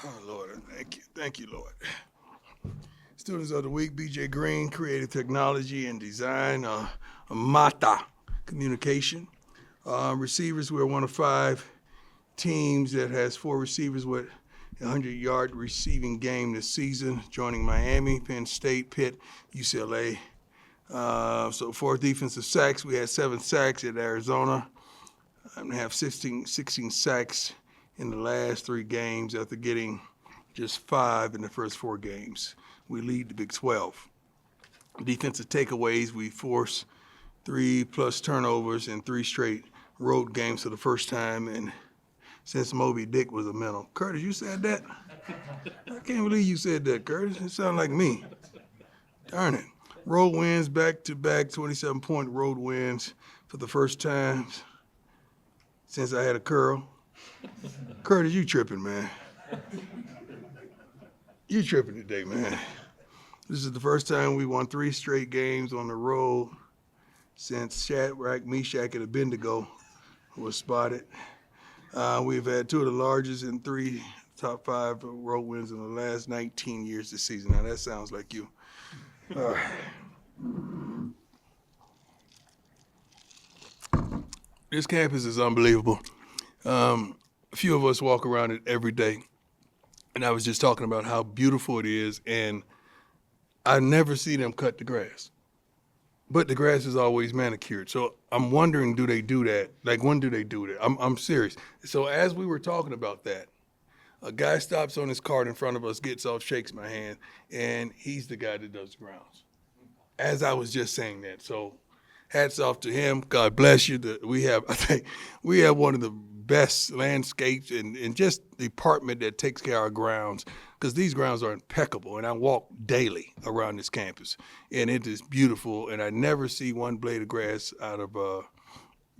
Oh, Lord, thank you. Thank you, Lord. Students of the week, BJ Green, Creative Technology and Design, Mata, Communication. Receivers, we're one of 5 teams that has 4 receivers with a 100-yard receiving game this season, joining Miami, Penn State, Pitt, UCLA. So 4 defensive sacks. We had 7 sacks at Arizona. I have 16 sacks in the last 3 games after getting just 5 in the first 4 games. We lead the Big 12. Defensive takeaways, we force 3+ turnovers in 3 straight road games for the first time and since Moby Dick was a mental. Curtis, you said that? I can't believe you said that, Curtis. It sounded like me. Darn it. Road wins, back-to-back 27-point road wins for the first time since I had a curl. Curtis, you tripping, man. You tripping today, man. This is the first time we won 3 straight games on the road since Shadrach, Meshach, and Abednego was spotted. We've had 2 of the largest and 3 top 5 road wins in the last 19 years this season. Now that sounds like you. All right. This campus is unbelievable. A few of us walk around it every day, and I was just talking about how beautiful it is, and I never see them cut the grass. But the grass is always manicured. So I'm wondering, do they do that? Like, when do they do that? I'm serious. So as we were talking about that, a guy stops on his cart in front of us, gets off, shakes my hand, and he's the guy that does the grounds. As I was just saying that. So hats off to him. God bless you. I think we have one of the best landscapes and just department that takes care of our grounds, because these grounds are impeccable, and I walk daily around this campus, and it is beautiful, and I never see one blade of grass out of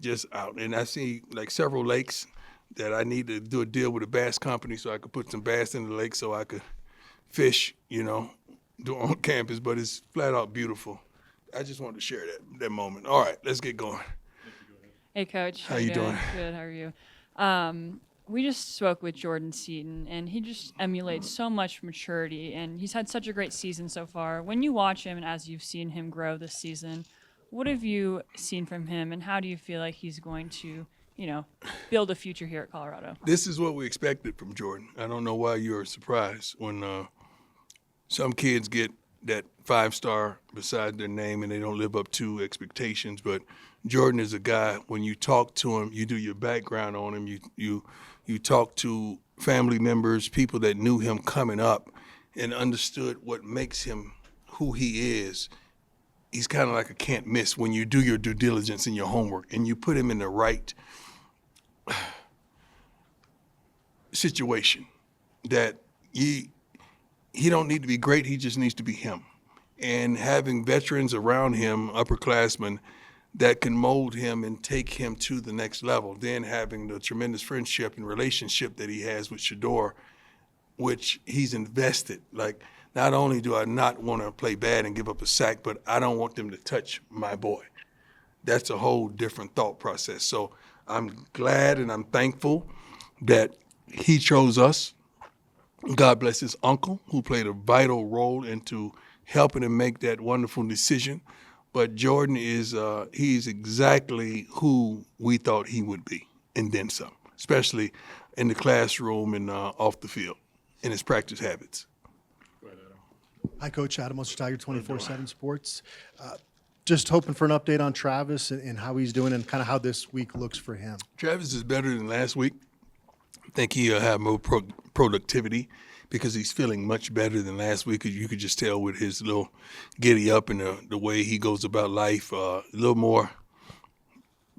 just out. And I see like several lakes that I need to do a deal with a bass company so I could put some bass in the lake so I could fish, do on campus, but it's flat out beautiful. I just wanted to share that moment. All right, let's get going. Hey, Coach. How you doing? Good. How are you? We just spoke with Jordan Seaton, and he just emulates so much maturity, and he's had such a great season so far. When you watch him and as you've seen him grow this season, what have you seen from him, and how do you feel like he's going to, build a future here at Colorado? This is what we expected from Jordan. I don't know why you're surprised when some kids get that 5-star beside their name and they don't live up to expectations. But Jordan is a guy, when you talk to him, you do your background on him, you talk to family members, people that knew him coming up and understood what makes him who he is. He's kind of like a can't miss when you do your due diligence and your homework and you put him in the right situation that he don't need to be great, he just needs to be him. And having veterans around him, upperclassmen, that can mold him and take him to the next level. Then having the tremendous friendship and relationship that he has with Shedeur, which he's invested. Like, not only do I not want to play bad and give up a sack, but I don't want them to touch my boy. That's a whole different thought process. So I'm glad and I'm thankful that he chose us. God bless his uncle, who played a vital role into helping him make that wonderful decision. But Jordan he's exactly who we thought he would be, and then some, especially in the classroom and off the field, in his practice habits. Go ahead, Adam. Hi, Coach. Adam Tiger, 24/7 Sports. Just hoping for an update on Travis and how he's doing and kind of how this week looks for him. Travis is better than last week. I think he'll have more productivity because he's feeling much better than last week. You could just tell with his little giddy up and the way he goes about life, a little more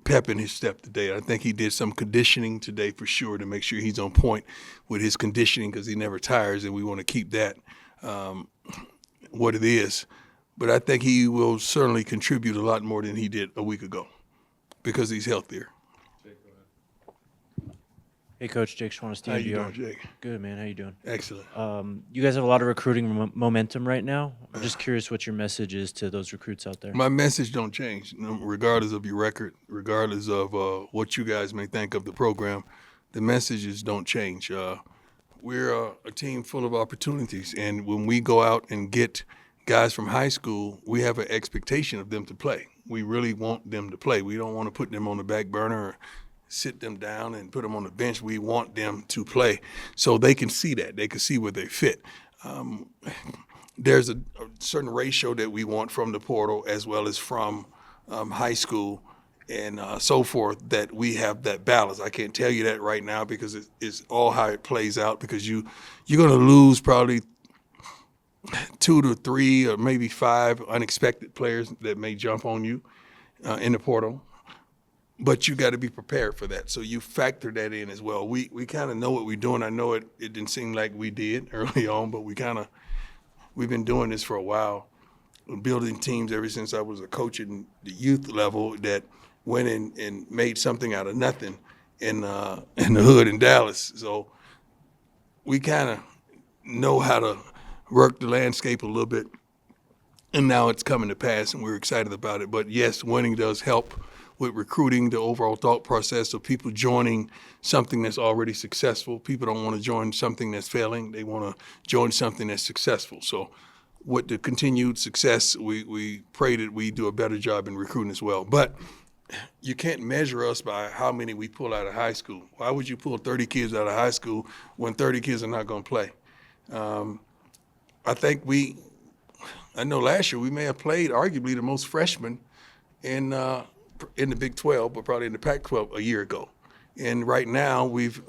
pep in his step today. I think he did some conditioning today for sure to make sure he's on point with his conditioning, because he never tires, and we want to keep that what it is. But I think he will certainly contribute a lot more than he did a week ago because he's healthier. Jake, go ahead. Hey, Coach. Jake Schwanestein. How you doing, Jake? Good, man. How you doing? Excellent. You guys have a lot of recruiting momentum right now. I'm just curious what your message is to those recruits out there. My message don't change, regardless of your record, regardless of what you guys may think of the program. The messages don't change. we're a team full of opportunities, and when we go out and get guys from high school, we have an expectation of them to play. We really want them to play. We don't want to put them on the back burner or sit them down and put them on the bench. We want them to play so they can see that. They can see where they fit. There's a certain ratio that we want from the portal as well as from high school and so forth, that we have that balance. I can't tell you that right now because it's all how it plays out, because you're going to lose probably 2 to 3 or maybe 5 unexpected players that may jump on you in the portal. But you got to be prepared for that. So you factor that in as well. We kind of know what we're doing. I know it didn't seem like we did early on, but we've been doing this for a while, building teams ever since I was a coach in the youth level that went in and made something out of nothing in the hood in Dallas. So we kind of know how to work the landscape a little bit, and now it's coming to pass, and we're excited about it. But yes, winning does help with recruiting, the overall thought process of people joining something that's already successful. People don't want to join something that's failing. They want to join something that's successful. So with the continued success, we pray that we do a better job in recruiting as well. But you can't measure us by how many we pull out of high school. Why would you pull 30 kids out of high school when 30 kids are not going to play? I know last year we may have played arguably the most freshmen in the Big 12, but probably in the Pac-12 a year ago. And right now we've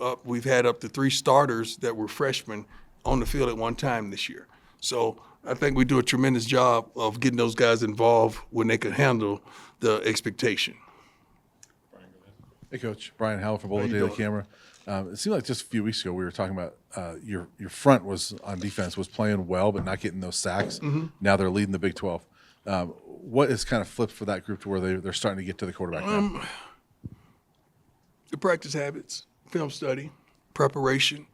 had up to 3 starters that were freshmen on the field at one time this year. So I think we do a tremendous job of getting those guys involved when they can handle the expectation. Hey, Coach. Brian Howell from Boulder Daily Camera. It seemed like just a few weeks ago we were talking about your front was on defense was playing well but not getting those sacks. Mm-hmm. Now they're leading the Big 12. What has kind of flipped for that group to where they're starting to get to the quarterback now? The practice habits, film study, preparation,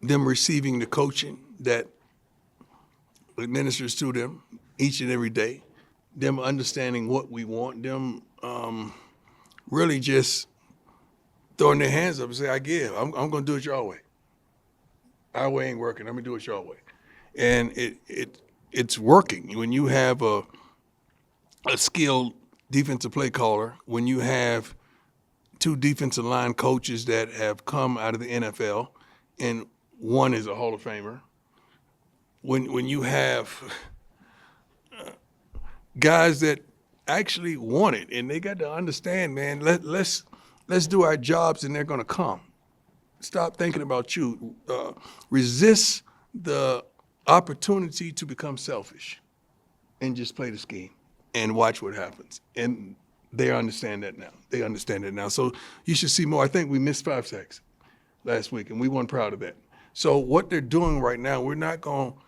them receiving the coaching that administers to them each and every day, them understanding what we want, them really just throwing their hands up and say, I give. I'm going to do it your way. Our way ain't working. I'm going to do it your way. And it's working. When you have a skilled defensive play caller, when you have 2 defensive line coaches that have come out of the NFL, and one is a Hall of Famer, when you have guys that actually want it, and they got to understand, man, let's do our jobs and they're going to come. Stop thinking about you. Resist the opportunity to become selfish and just play the scheme and watch what happens. And they understand that now. They understand it now. So you should see more. I think we missed 5 sacks last week, and we weren't proud of that. So what they're doing right now, we're not going to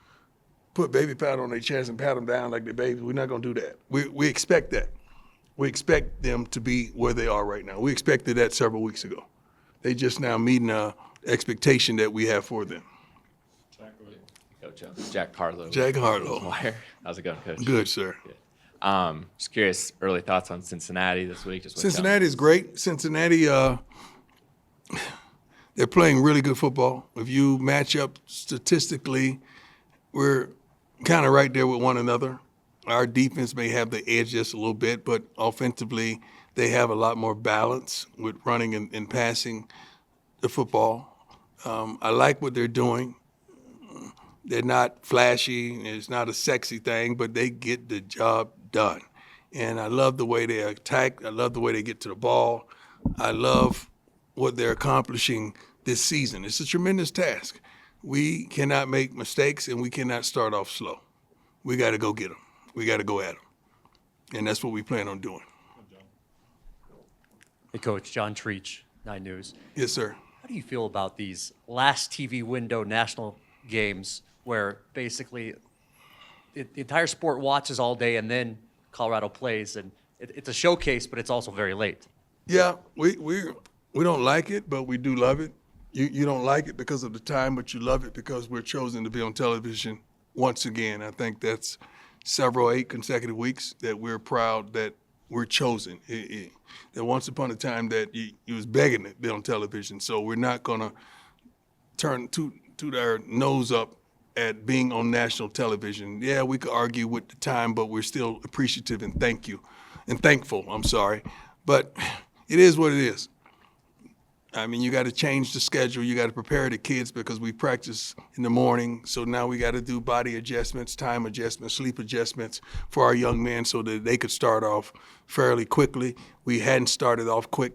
put baby powder on their chest and pat them down like they're babies. We're not going to do that. We expect that. We expect them to be where they are right now. We expected that several weeks ago. They just now meeting the expectation that we have for them. Coach, Jack Harlow. Jack Harlow. Wire. How's it going, Coach? Good, sir. Good. Just curious, early thoughts on Cincinnati this week? Cincinnati is great. Cincinnati, they're playing really good football. If you match up statistically, we're kind of right there with one another. Our defense may have the edge just a little bit, but offensively, they have a lot more balance with running and passing the football. I like what they're doing. They're not flashy. It's not a sexy thing, but they get the job done. And I love the way they attack. I love the way they get to the ball. I love what they're accomplishing this season. It's a tremendous task. We cannot make mistakes, and we cannot start off slow. We got to go get them. We got to go at them. And that's what we plan on doing. Hey, Coach. John Treach, 9 News. Yes, sir. How do you feel about these last TV window national games where basically the entire sport watches all day and then Colorado plays? And it's a showcase, but it's also very late. Yeah, we don't like it, but we do love it. You don't like it because of the time, but you love it because we're chosen to be on television once again. I think that's 8 consecutive weeks that we're proud that we're chosen. That once upon a time that you was begging to be on television. So we're not going to toot our nose up at being on national television. Yeah, we could argue with the time, but we're still appreciative and thankful. I'm sorry, but it is what it is. I mean, you got to change the schedule. You got to prepare the kids because we practice in the morning. So now we got to do body adjustments, time adjustments, sleep adjustments for our young men so that they could start off fairly quickly. We hadn't started off quick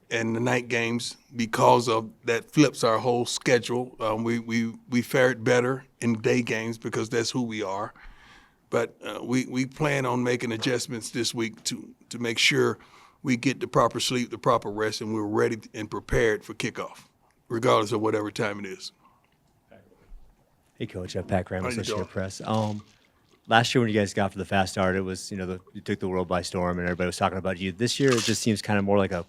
in the night games because of that flips our whole schedule. We fared better in day games because that's who we are. But we plan on making adjustments this week to make sure we get the proper sleep, the proper rest, and we're ready and prepared for kickoff, regardless of whatever time it is. Hey, Coach. Pat Graham, How you Associated doing? Press. Last year when you guys got for the fast start, it was, you took the world by storm and everybody was talking about you. This year, it just seems kind of more like a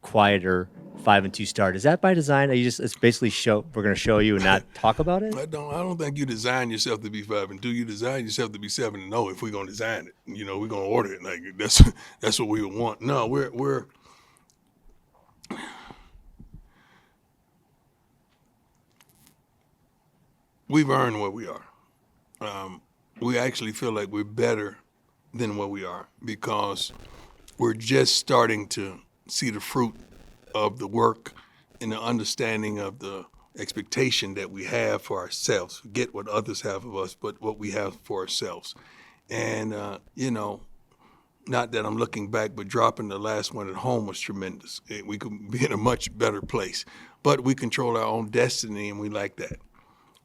quieter 5-2 start. Is that by design? It's basically we're going to show you and not talk about it? I don't think you design yourself to be 5-2. You design yourself to be 7-0 if we're gonna design it. We're gonna order it. Like that's what we would want. No, we've earned where we are. We actually feel like we're better than where we are because we're just starting to see the fruit of the work and the understanding of the expectation that we have for ourselves. Forget what others have of us, but what we have for ourselves. And, not that I'm looking back, but dropping the last one at home was tremendous. We could be in a much better place. But we control our own destiny, and we like that.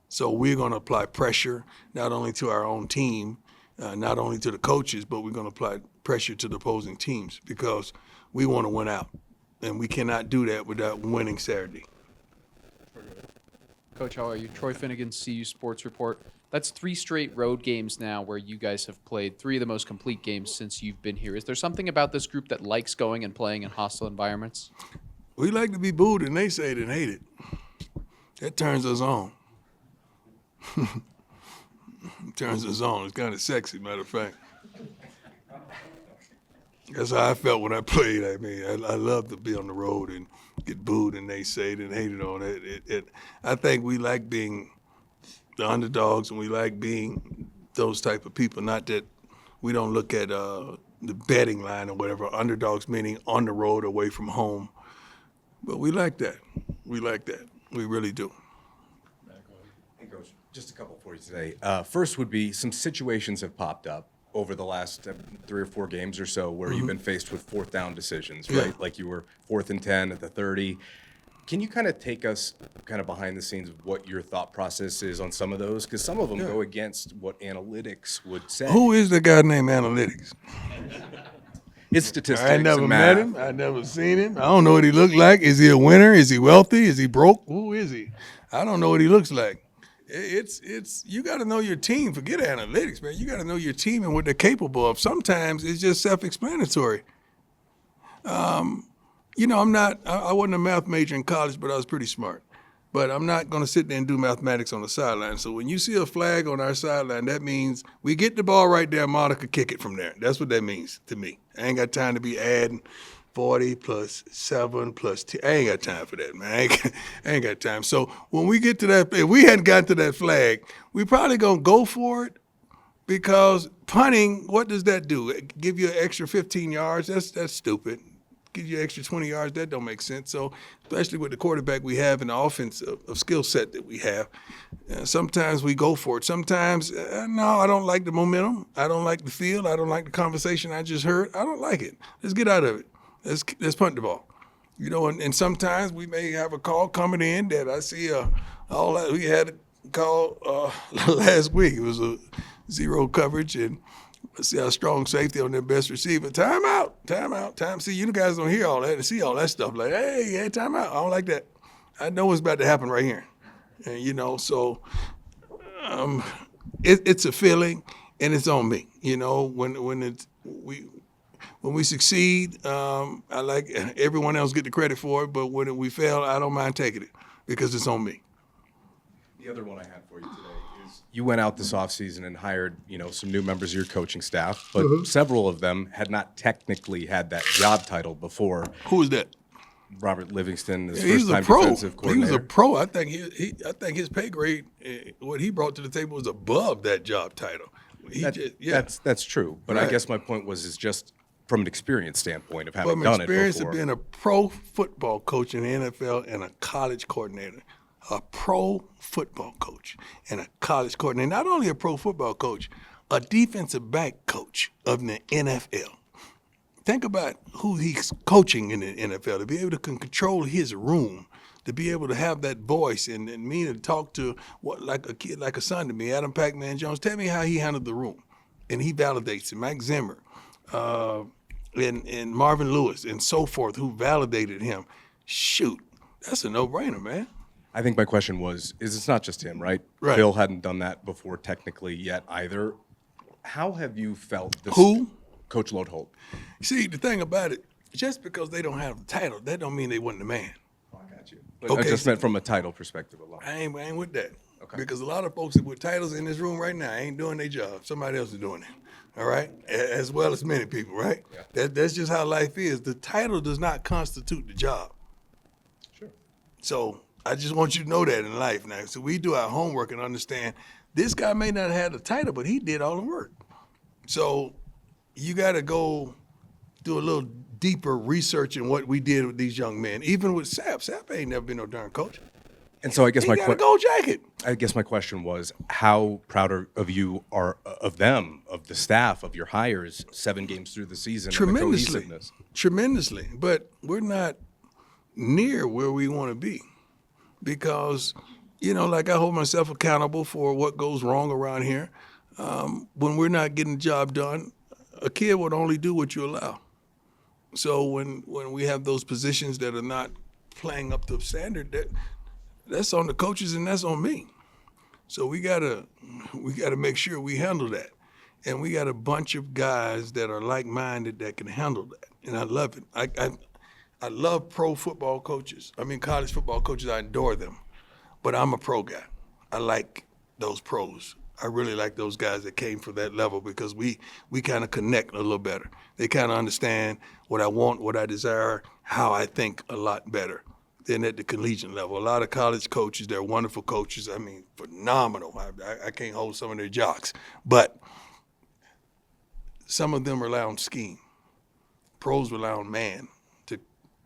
So we're going to apply pressure not only to our own team, not only to the coaches, but we're going to apply pressure to the opposing teams because we want to win out. And we cannot do that without winning Saturday. Coach, how are you? Troy Finnegan, CU Sports Report. That's 3 straight road games now where you guys have played 3 of the most complete games since you've been here. Is there something about this group that likes going and playing in hostile environments? We like to be booed and they say it and hate it. That turns us on. It turns us on. It's kind of sexy, matter of fact. That's how I felt when I played. I mean, I love to be on the road and get booed and they say it and hated on it. I think we like being the underdogs and we like being those type of people. Not that we don't look at the betting line or whatever. Underdogs meaning on the road, away from home. But we like that. We like that. We really do. Hey, Coach, just a couple for you today. First would be some situations have popped up over the last 3 or 4 games or so where you've been faced with 4th down decisions, right? Yeah. Like you were 4th and 10 at the 30. Can you kind of take us kind of behind the scenes of what your thought process is on some of those? Because some of them go against what analytics would say. Who is the guy named Analytics? His statistics I never and met math. him. I never seen him. I don't know what he looked like. Is he a winner? Is he wealthy? Is he broke? Who is he? I don't know what he looks like. It's you got to know your team. Forget analytics, man. You got to know your team and what they're capable of. Sometimes it's just self-explanatory. I wasn't a math major in college, but I was pretty smart. But I'm not going to sit there and do mathematics on the sideline. So when you see a flag on our sideline, that means we get the ball right there, Monica kick it from there. That's what that means to me. I ain't got time to be adding 40 plus 7 plus 10. I ain't got time for that, man. I ain't got time. So when we get to that, if we hadn't gotten to that flag, we probably going to go for it because punting, what does that do? Give you an extra 15 yards? That's stupid. Give you an extra 20 yards, that don't make sense. So, especially with the quarterback we have and the offense of skill set that we have, sometimes we go for it. Sometimes, no, I don't like the momentum. I don't like the feel. I don't like the conversation I just heard. I don't like it. Let's get out of it. Let's punt the ball. And sometimes we may have a call coming in that I see we had a call last week. It was a 0 coverage and let's see how strong safety on their best receiver. Time. See, you guys don't hear all that and see all that stuff. Like, hey, time out. I don't like that. I know what's about to happen right here. And, so it's a feeling and it's on me. When we succeed, I like everyone else get the credit for it. But when we fail, I don't mind taking it because it's on me. The other one I had for you today is you went out this offseason and hired, some new members of your coaching staff, but several of them had not technically had that job title before. Who is that? Robert Livingston, his He was first a time pro. defensive He coordinator. was a pro. I think I think his pay grade, what he brought to the table, was above that job title. That's true. But I Right. guess my point was just from an experience standpoint of having From done it experience before. of being a pro football coach in the NFL and a college coordinator, a pro football coach and a college coordinator, not only a pro football coach, a defensive back coach of the NFL. Think about who he's coaching in the NFL, to be able to control his room, to be able to have that voice and me to talk to like a kid, like a son to me, Adam Pac-Man Jones. Tell me how he handled the room. And he validates it. Mike Zimmer and Marvin Lewis and so forth, who validated him. Shoot, that's a no-brainer, man. I think my question is it's not just him, right? Right. Bill hadn't done that before technically yet either. How have you felt this? Who? Coach Lodeholt. See, the thing about it, just because they don't have the title, that don't mean they wasn't the man. I got you. But Okay, I just so- meant from a title perspective alone. I ain't with that. Okay. Because a lot of folks with titles in this room right now ain't doing their job. Somebody else is doing it. All right? As well as many people, right? Yeah. That's just how life is. The title does not constitute the job. Sure. So I just want you to know that in life now. So we do our homework and understand this guy may not have had the title, but he did all the work. So you got to go do a little deeper research in what we did with these young men. Even with Sapp. Sapp ain't never been no darn coach. And so I guess He my got a gold jacket. question was how proud of you are of them, of the staff, of your hires 7 games through the season, and the Tremendously. cohesiveness. Tremendously. But we're not near where we want to be because, like I hold myself accountable for what goes wrong around here. When we're not getting the job done, a kid would only do what you allow. So when we have those positions that are not playing up to standard, that's on the coaches and that's on me. So we gotta make sure we handle that. And we got a bunch of guys that are like-minded that can handle that. And I love it. I love pro football coaches. I mean, college football coaches, I adore them. But I'm a pro guy. I like those pros. I really like those guys that came from that level because we kind of connect a little better. They kind of understand what I want, what I desire, how I think a lot better than at the collegiate level. A lot of college coaches, they're wonderful coaches. I mean, phenomenal. I can't hold some of their jocks. But some of them rely on scheme. Pros rely on man to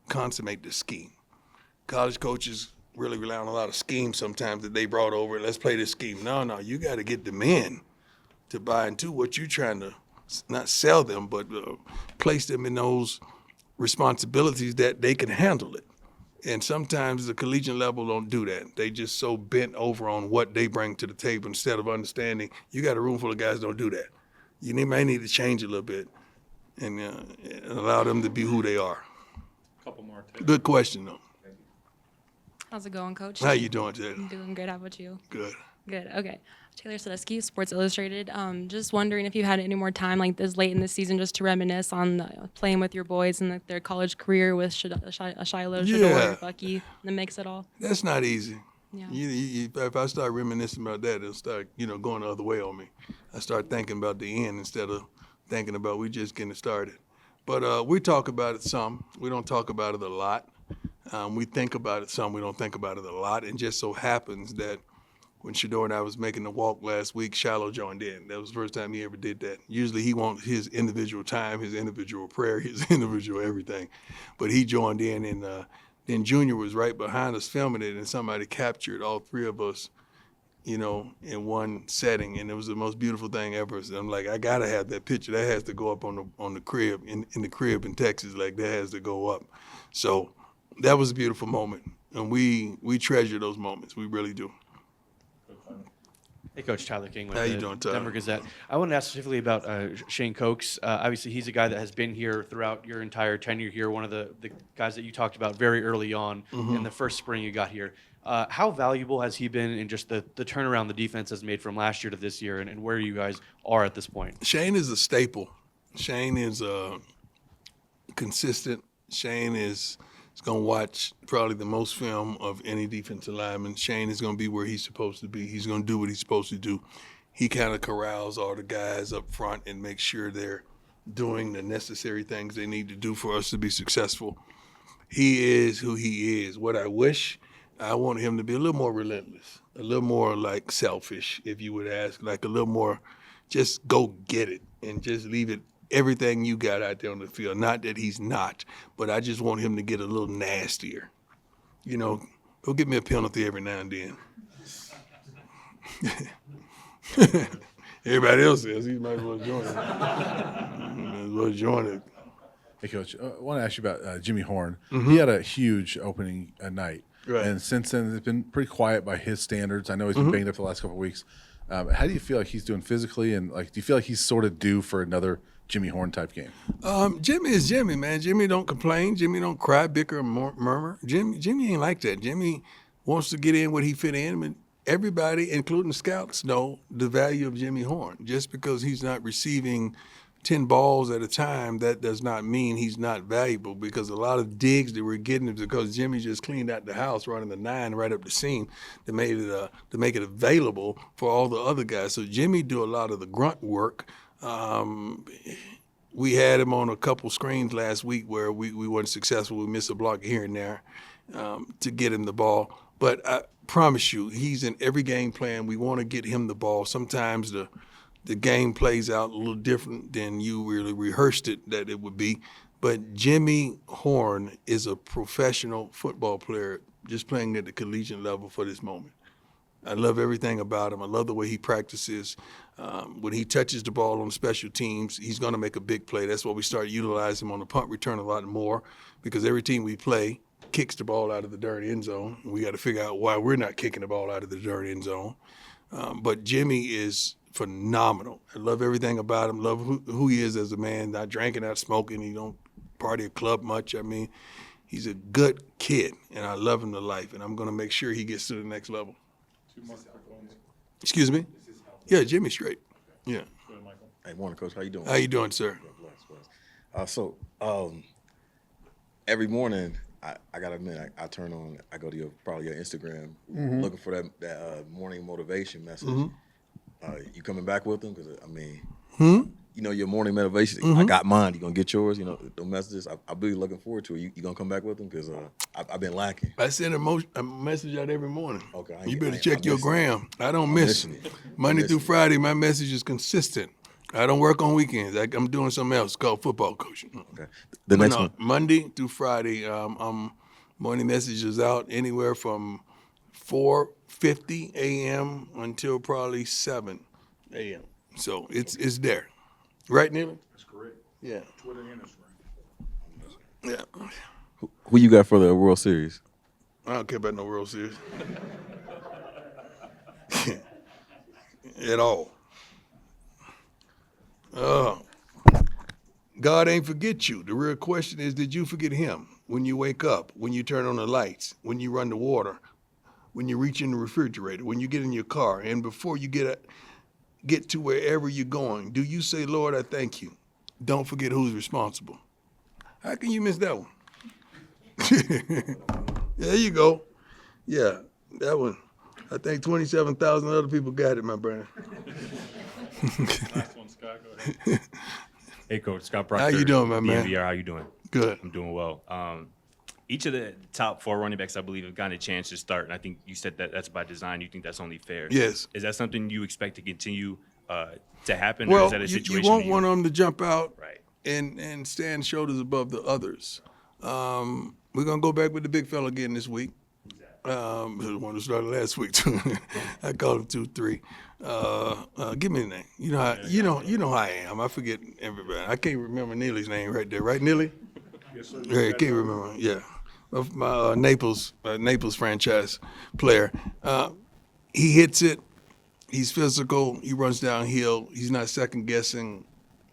consummate the scheme. College coaches really rely on a lot of schemes sometimes that they brought over. Let's play this scheme. No, you got to get the men to buy into what you're trying to not sell them, but place them in those responsibilities that they can handle it. And sometimes the collegiate level don't do that. They just so bent over on what they bring to the table instead of understanding you got a room full of guys that don't do that. You may need to change a little bit and allow them to be who they are. Couple more tips. Good question, though. How's it going, Coach? How you doing today? I'm doing good. How about you? Good. Good. Okay. Taylor Sadesky, Sports Illustrated. Just wondering if you had any more time like this late in the season just to reminisce on playing with your boys and their college career with Shiloh, Shedeur, Bucky, in the mix at all. That's not easy. Yeah. If I start reminiscing about that, it'll start, going the other way on me. I start thinking about the end instead of thinking about we just getting started. But we talk about it some. We don't talk about it a lot. We think about it some. We don't think about it a lot. And just so happens that when Shedeur and I was making the walk last week, Shiloh joined in. That was the first time he ever did that. Usually he wants his individual time, his individual prayer, his individual everything. But he joined in, and then Junior was right behind us filming it, and somebody captured all 3 of us, in one setting, and it was the most beautiful thing ever. So I'm like, I gotta have that picture. That has to go up on the crib, in the crib in Texas. Like, that has to go up. So that was a beautiful moment, and we treasure those moments. We really do. Hey, Coach, Tyler King with How you the doing, Tyler? Denver Gazette. I want to ask specifically about Shane Cokes. Obviously, he's a guy that has been here throughout your entire tenure here, one of the guys that you talked about very early on in the first spring you got here. How valuable has he been in just the turnaround the defense has made from last year to this year and where you guys are at this point? Shane is a staple. Shane is consistent. Shane is going to watch probably the most film of any defensive lineman. Shane is going to be where he's supposed to be. He's going to do what he's supposed to do. He kind of corrals all the guys up front and makes sure they're doing the necessary things they need to do for us to be successful. he is who he is. What I wish, I want him to be a little more relentless, a little more like selfish, if you would ask, like a little more just go get it and just leave it everything you got out there on the field. Not that he's not, but I just want him to get a little nastier. You know, go get me a penalty every now and then. Everybody else says he might as well join it. Might as well join it. Hey, Coach, I want to ask you about Jimmy Horn. He had a huge opening night. Right. And since then, it's been pretty quiet by his standards. I know he's been banged up the last couple of weeks. How do you feel like he's doing physically? And, like, do you feel like he's sort of due for another Jimmy Horn type game? Jimmy is Jimmy, man. Jimmy don't complain. Jimmy don't cry, bicker, or murmur. Jimmy ain't like that. Jimmy wants to get in what he fit in. And everybody, including scouts, know the value of Jimmy Horn. Just because he's not receiving 10 balls at a time, that does not mean he's not valuable, because a lot of digs that we're getting is because Jimmy just cleaned out the house running the 9 right up the seam to make it available for all the other guys. So Jimmy do a lot of the grunt work. We had him on a couple screens last week where we weren't successful. We missed a block here and there to get him the ball. But I promise you, he's in every game plan. We want to get him the ball. Sometimes the game plays out a little different than you really rehearsed it that it would be. But Jimmy Horn is a professional football player just playing at the collegiate level for this moment. I love everything about him. I love the way he practices. When he touches the ball on special teams, he's going to make a big play. That's why we start utilizing him on the punt return a lot more, because every team we play kicks the ball out of the dirty end zone. We got to figure out why we're not kicking the ball out of the dirty end zone. But Jimmy is phenomenal. I love everything about him. Love who he is as a man. Not drinking, not smoking. He don't party or club much. I mean, he's a good kid, and I love him to life. And I'm going to make sure he gets to the next level. Excuse me? Yeah, Jimmy's straight. Yeah. Hey, morning, Coach. How you doing? How you doing, sir? Every morning, I got to admit, I turn on, I go to your Instagram, looking for that morning motivation message. You coming back with them? Because, I mean, you know, your morning motivation, I got mine. You going to get yours? You know, the messages, I'll be looking forward to it. You going to come back with them? Because I've been lacking. I send a message out every morning. Okay. You better check your gram. I don't miss. Monday through Friday, my message is consistent. I don't work on weekends. I'm doing something else called football coaching. Okay. The next one. Monday through Friday, morning messages out anywhere from 4:50 a.m. until probably 7 a.m. So it's there. Right, Neely? That's correct. Yeah. Twitter and Instagram. Yeah. Who you got for the World Series? I don't care about no World Series. At all. God ain't forget you. The real question is, did you forget him when you wake up, when you turn on the lights, when you run the water, when you reach in the refrigerator, when you get in your car, and before you get to wherever you're going? Do you say, Lord, I thank you? Don't forget who's responsible. How can you miss that one? There you go. Yeah, that one. I think 27,000 other people got it, my brother. Last one, Scott. Go ahead. Hey, Coach. Scott Proctor. How you doing, my man? DNVR, how you doing? Good. I'm doing well. Each of the top 4 running backs, I believe, have gotten a chance to start, and I think you said that that's by design. You think that's only fair. Yes. Is that something you expect to continue to happen, Well, or is that a situation? you won't want them to jump out Right. and stand shoulders above the others. We're going to go back with the big fella again this week. The one who started last week too. I called him 2-3. Give me the name. You know how I am. I forget everybody. I can't remember Neely's name right there. Right, Neely? Yes, sir. Yeah, I can't remember. Yeah, my Naples franchise player. He hits it. He's physical. He runs downhill. He's not second guessing,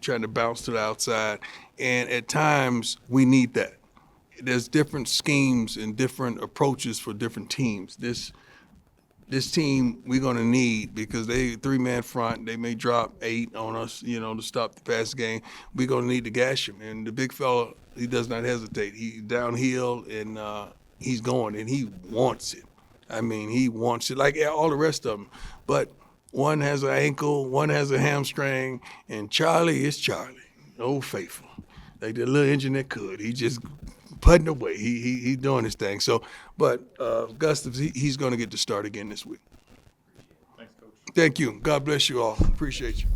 trying to bounce to the outside. And at times we need that. There's different schemes and different approaches for different teams. This team we're going to need, because they 3-man front. They may drop 8 on us, to stop the pass game. We're going to need to gash him. And the big fella, he does not hesitate. He's downhill and he's going, and he wants it. I mean, he wants it like all the rest of them. But one has an ankle, one has a hamstring, and Charlie is Charlie, Old Faithful. Like the little engine that could. He just putting away. He's doing his thing. So, but Gustavs, he's going to get to start again this week. Thanks, Coach. Thank you. God bless you all. Appreciate you.